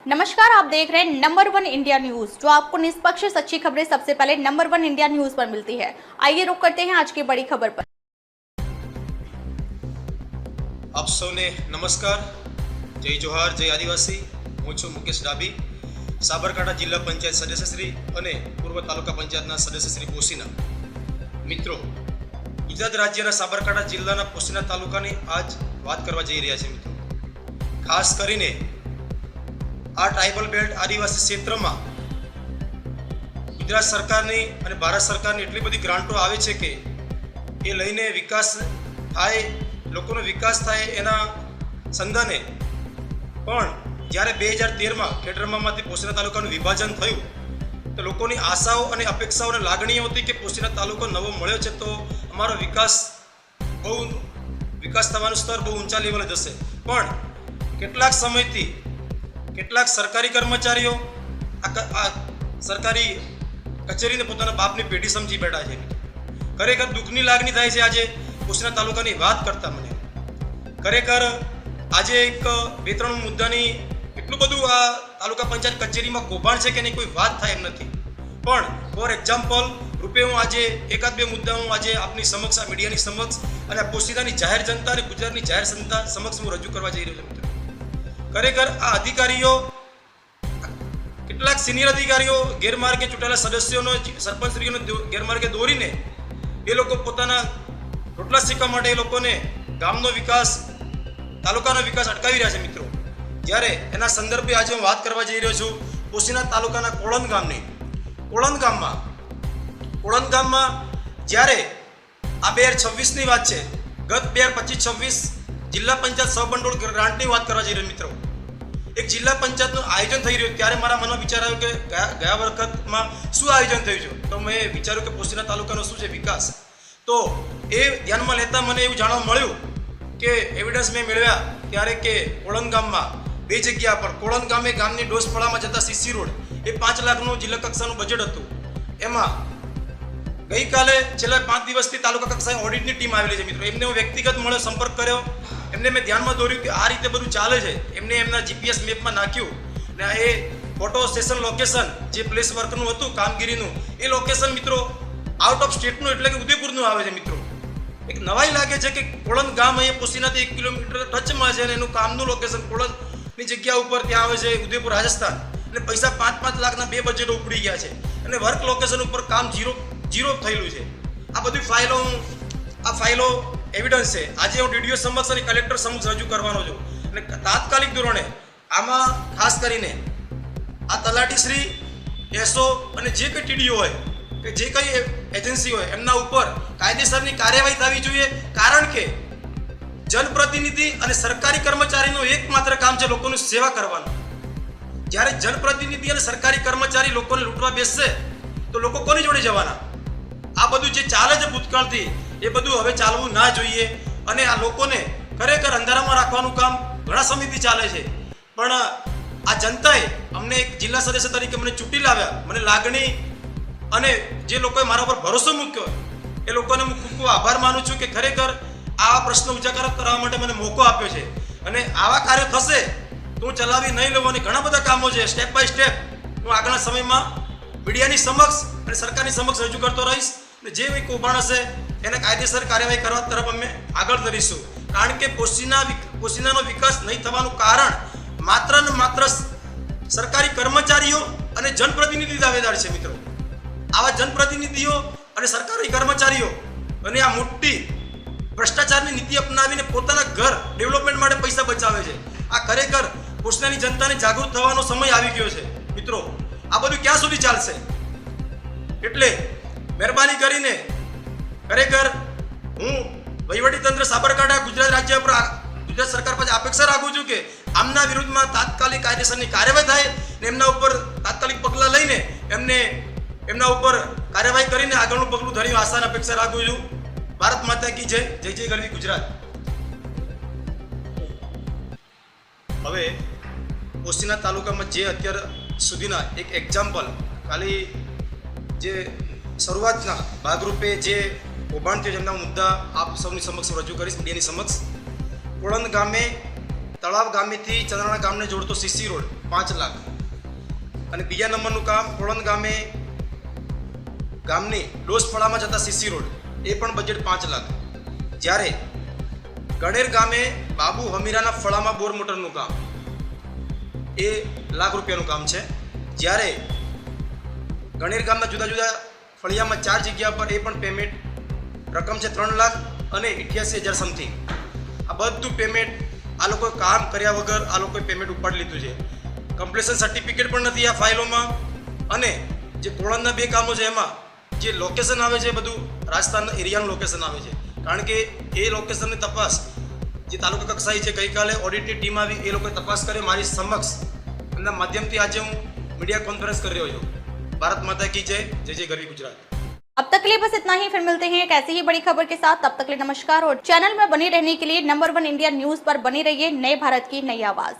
नमस्कार, आप देख रहे हैं नंबर वन इंडिया न्यूज, जो आपको निष्पक्ष सच्ची खबरें सबसे पहले नंबर वन इंडिया न्यूज पर मिलती है। आइए रुक करते हैं आज की बड़ी खबर पर। आप સૌને નમસ્કાર, જય જોહાર, જય આદિવાસી। હું છું મુકેશ ડાબી, સાબરકાંઠા જિલ્લા પંચાયત સદસ્યશ્રી અને પૂર્વ તાલુકા પંચાયતના સદસ્યશ્રી પોશીના। મિત્રો, ગુજરાત રાજ્યના સાબરકાંઠા જિલ્લાના પોશીના તાલુકાની આજ વાત કરવા જઈ રહ્યા છે। મિત્રો, ખાસ કરીને આ ટ્રાઇબલ બેલ્ટ આદિવાસી ક્ષેત્રમાં ગુજરાત સરકારની અને ભારત સરકારની એટલી બધી ગ્રાન્ટો આવે છે કે એ લઈને વિકાસ થાય, લોકોનો વિકાસ થાય એના સંધાને પણ જ્યારે 2013માં ખેડરમામાંથી પોશીના તાલુકાનું વિભાજન થયું તો લોકોની આશાઓ અને અપેક્ષાઓ અને લાગણીઓ હતી કે પોશીના તાલુકો નવો મળ્યો છે તો અમારો વિકાસ થવાનું સ્તર બહુ ઊંચા લેવલે જશે। પણ કેટલાક સમયથી કેટલાક સરકારી કર્મચારીઓ આ સરકારી કચેરીને પોતાના બાપની પેઢી સમજી બેઠા છે। ખરેખર દુઃખની લાગણી થાય છે આજે પોશીના તાલુકાની વાત કરતા મને। ખરેખર આજે એક બે ત્રણ મુદ્દાની એટલું બધું આ તાલુકા પંચાયત કચેરીમાં કૌભાંડ છે કે નહીં કોઈ વાત થાય એમ નથી। પણ ફોર એક્ઝામ્પલ રૂપે હું આજે એકાદ બે મુદ્દા હું આજે આપની સમક્ષ, આ મીડિયાની સમક્ષ અને આ પોશીનાની જાહેર જનતા અને ગુજરાતની જાહેર જનતા સમક્ષ હું રજૂ કરવા જઈ રહ્યો છું। ખરેખર આ અધિકારીઓ, કેટલાક સિનિયર અધિકારીઓ ગેરમાર્ગે ચૂંટાયેલા સદસ્યોનો, સરપંચશ્રીઓનો ગેરમાર્ગે દોરીને એ લોકો પોતાના રોટલા શીખવા માટે એ લોકોને ગામનો વિકાસ, તાલુકાનો વિકાસ અટકાવી રહ્યા છે। મિત્રો, જ્યારે એના સંદર્ભે આજે હું વાત કરવા જઈ રહ્યો છું પોશીના તાલુકાના કોળંદ ગામની। કોળંદ ગામમાં જ્યારે આ 2026ની વાત છે, ગત 2025-26 જિલ્લા પંચાયત સહભંડોળ ગ્રાન્ટની વાત કરવા જઈ રહ્યો। મિત્રો, એક જિલ્લા પંચાયતનું આયોજન થઈ રહ્યું ત્યારે મારા મનમાં વિચાર આવ્યો કે ગયા વખતમાં શું આયોજન થયું છે, તો મેં વિચાર્યું કે પોશીના તાલુકાનો શું છે વિકાસ। તો એ ધ્યાનમાં લેતા મને એવું જાણવા મળ્યું કે એવિડન્સ મેં મેળવ્યા ત્યારે કે કોળંદ ગામમાં બે જગ્યા પર, કોળંદ ગામે ગામની ડોસપડામાં જતા સીસી રોડ એ 5 લાખનું જિલ્લા કક્ષાનું બજેટ હતું। એમાં ગઈકાલે છેલ્લા 5 દિવસથી તાલુકા કક્ષાએ ઓડિટની ટીમ આવેલી છે। મિત્રો, એમને હું વ્યક્તિગત મળ્યો, સંપર્ક કર્યો, એમને મેં ધ્યાનમાં દોર્યું કે આ રીતે બધું ચાલે છે। એમને એમના જીપીએસ મેપમાં નાખ્યું ને એ ફોટો સ્ટેશન લોકેશન જે પ્લેસ વર્કનું હતું કામગીરીનું એ લોકેશન મિત્રો આઉટ ઓફ સ્ટેટનું એટલે કે ઉદયપુરનું આવે છે। મિત્રો, એક નવાઈ લાગે છે કે કોળંદ ગામ અહીંયા પોશીનાથી 1 કિલોમીટર ટચમાં છે અને એનું કામનું લોકેશન કોળંદની જગ્યા ઉપર ત્યાં આવે છે ઉદયપુર રાજસ્થાન, અને પૈસા 5-5 લાખના 2 બજેટો ઉપડી ગયા છે અને વર્ક લોકેશન ઉપર કામ ઝીરો થયેલું છે। આ બધી ફાઇલો એવિડન્સ છે। આજે હું ડીડીઓ સમક્ષ અને કલેક્ટર સમક્ષ રજૂ કરવાનો છું અને તાત્કાલિક ધોરણે આમાં ખાસ કરીને આ તલાટીશ્રી, એસઓ અને જે કંઈ ટીડીઓ હોય કે જે કંઈ એજન્સી હોય એમના ઉપર કાયદેસરની કાર્યવાહી થવી જોઈએ। કારણ કે જનપ્રતિનિધિ અને સરકારી કર્મચારીનું એકમાત્ર કામ છે લોકોની સેવા કરવાનું। જ્યારે જનપ્રતિનિધિ અને સરકારી કર્મચારી લોકોને લૂંટવા બેસશે તો લોકો કોની જોડે જવાના? આ બધું જે ચાલે છે ભૂતકાળથી એ બધું હવે ચાલવું ના જોઈએ અને આ લોકોને ખરેખર અંધારામાં રાખવાનું કામ ઘણા સમયથી ચાલે છે। પણ આ જનતાએ અમને એક જિલ્લા સદસ્ય તરીકે મને ચૂંટી લાવ્યા, મને લાગણી અને જે લોકોએ મારા પર ભરોસો મૂક્યો એ લોકોને હું ખૂબ ખૂબ આભાર માનું છું કે ખરેખર આ પ્રશ્ન ઉજાગર કરવા માટે મને મોકો આપ્યો છે અને આવા કાર્ય થશે તો હું ચલાવી નહીં લઉં અને ઘણા બધા કામો છે સ્ટેપ બાય સ્ટેપ હું આગળના સમયમાં મીડિયાની સમક્ષ અને સરકારની સમક્ષ રજૂ કરતો રહીશ અને જે કંઈ કૌભાંડ હશે એને કાયદેસર કાર્યવાહી કરવા તરફ અમે આગળ ધરીશું। કારણ કે પોશીનાનો વિકાસ નહીં થવાનું કારણ માત્ર ને માત્ર સરકારી કર્મચારીઓ અને જનપ્રતિનિધિ દાવેદાર છે। મિત્રો, આવા જનપ્રતિનિધિઓ અને સરકારી કર્મચારીઓ અને આ મોટી ભ્રષ્ટાચારની નીતિ અપનાવીને પોતાના ઘર ડેવલપમેન્ટ માટે પૈસા બચાવે છે। આ ખરેખર પોશીનાની જનતાને જાગૃત થવાનો સમય આવી ગયો છે। મિત્રો, આ બધું ક્યાં સુધી ચાલશે? એટલે મહેરબાની કરીને ખરેખર હું વહીવટીતંત્ર સાબરકાંઠા ગુજરાત રાજ્ય પર, ગુજરાત સરકાર પાસે અપેક્ષા રાખું છું કે આમના વિરુદ્ધમાં તાત્કાલિક કાયદેસરની કાર્યવાહી થાય ને એમના ઉપર તાત્કાલિક પગલાં લઈને એમના ઉપર કાર્યવાહી કરીને આગળનું પગલું ધરી આશા અને અપેક્ષા રાખું છું। ભારત માતા કી જય, જય જય ગરવી ગુજરાત। હવે પોશીના તાલુકામાં જે અત્યાર સુધીના એક એક્ઝામ્પલ, ખાલી જે શરૂઆતના ભાગરૂપે જે કૌભાંડ થયું એમના મુદ્દા આપ સૌની સમક્ષ રજૂ કરીશ મીડિયાની સમક્ષ। કોળંદ ગામે તળાવ ગામેથી ચંદ્રાણા ગામને જોડતો સીસી રોડ 5 લાખ અને બીજા નંબરનું કામ કોળંદ ગામની ડોસફળામાં જતા સીસી રોડ એ પણ બજેટ 5 લાખ. જ્યારે ગણેર ગામે બાબુ હમીરાના ફળામાં બોર મોટરનું કામ એ લાખ રૂપિયાનું કામ છે. જ્યારે ગણેર ગામના જુદા જુદા ફળિયામાં 4 જગ્યા પર એ પણ પેમેન્ટ રકમ છે 3 લાખ અને 88,000 સમથિંગ. આ બધું પેમેન્ટ આ લોકોએ કામ કર્યા વગર આ લોકોએ પેમેન્ટ ઉપાડી લીધું છે. કમ્પ્લીશન સર્ટિફિકેટ પણ નથી આ ફાઇલોમાં. અને જે કોળંદના 2 કામો છે એમાં જે લોકેશન આવે છે બધું રાજસ્થાનના એરિયાનું લોકેશન આવે છે. કારણ કે એ લોકેશનની તપાસ જે તાલુકા કક્ષાએ છે ગઈકાલે ઓડિટની ટીમ આવી એ લોકોએ તપાસ કરી મારી સમક્ષ એમના માધ્યમથી આજે હું મીડિયા કોન્ફરન્સ કરી રહ્યો છું. भारत माता की जय. जय जय गरवी गुजरात. अब तक के लिए बस इतना ही. फिर मिलते हैं एक ऐसी ही बड़ी खबर के साथ. तब तक के लिए नमस्कार और चैनल में बने रहने के लिए नंबर 1 इंडिया न्यूज पर बने रहिए. नए भारत की नई आवाज.